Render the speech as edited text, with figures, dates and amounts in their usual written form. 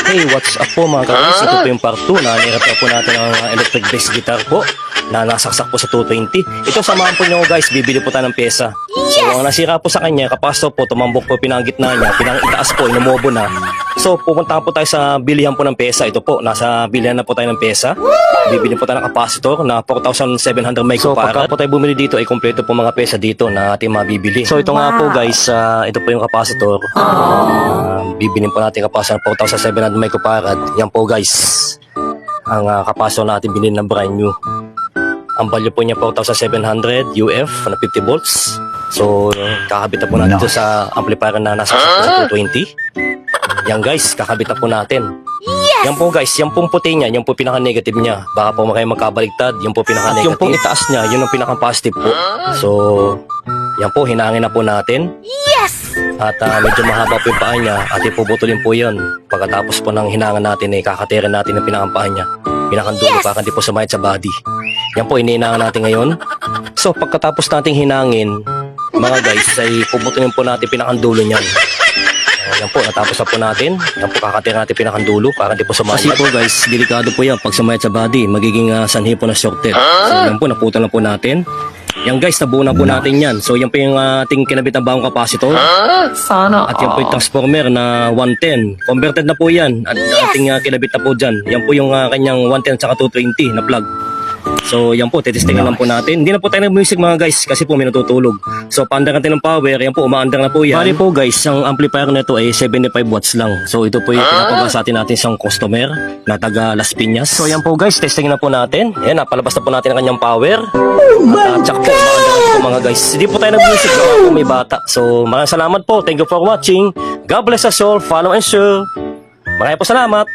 Hey, what's up po mga guys? Ito po yung part 2 na nirepair po natin ang electric bass guitar po na nasaksak po sa 220. Ito samahan po nyo guys, bibili po tayo ng pyesa. So ang nasira po sa kanya, kapasto po, tumambok po pinanggitna niya, pinangitaas po, inumobo na. So pupunta po tayo sa bilihan po ng pyesa. Ito po, nasa bilihan na po tayo ng pyesa. Bibili po tayo ng capacitor na 4,700 microfarad. So pagka po tayo bumili dito, ay kompleto po mga pyesa dito na ating mabibili. So ito nga po guys, ito po yung capacitor. Bibilin po natin capacitor 4,700 microfarad. Yan po guys, ang capacitor natin binili ng brand new. Ang value po niya 4,700 UF na 50 volts. So kakabit na po natin ito sa amplifier na nasa 220. Yan guys, kakabit na po natin. Yan po guys, yan pong puti niya, yan po pinaka-negative niya. Baka po kayo magkabaliktad, yan po pinaka-negative. At yung pong itaas niya, yun ang pinaka-positive po. So, yan po, hinangin na po natin. At medyo mahaba po yung paa niya at ipuputulin po yun. Pagkatapos po ng hinangan natin, kakatirin natin yung pinakapaa niya. Pinakandulo para hindi po sumayad sa body. Yan po, inihinangan natin ngayon. So, pagkatapos nating hinangin, mga guys, ay puputulin po natin pinakandulo niyan. Yan po, natapos na po natin. Yan po, kakatira natin pinakandulo para hindi po sumayad. Kasi po guys, delikado po yan pag sumayad sa body. Magiging sanhi po na shorted. So yan po, naputol na po natin. Yan guys, nabuo na po natin yan. So yan po yung ating kinabit ng bagong capacitor. Sana. At yan po yung transformer na 110. Converted na po yan. At ating kinabit na po dyan. Yan po yung kanyang 110 saka 220 na plug. So yan po, titestingan lang po natin. Hindi na po tayo nag-music mga guys kasi po may natutulog. So paandar natin ng power, yan po, umaandar na po yan. Bali po guys, ang amplifier na ito ay 75 watts lang. So ito po yung pinapabasa natin sa customer na taga Las Piñas. So yan po guys, testing na po natin. Yan, napalabas na po natin ang kanyang power. At tsak po, umaandar na po mga guys. Hindi po tayo nag-music, gawa po may bata. So maraming salamat po, thank you for watching. God bless us all, follow and share. Maraming po salamat.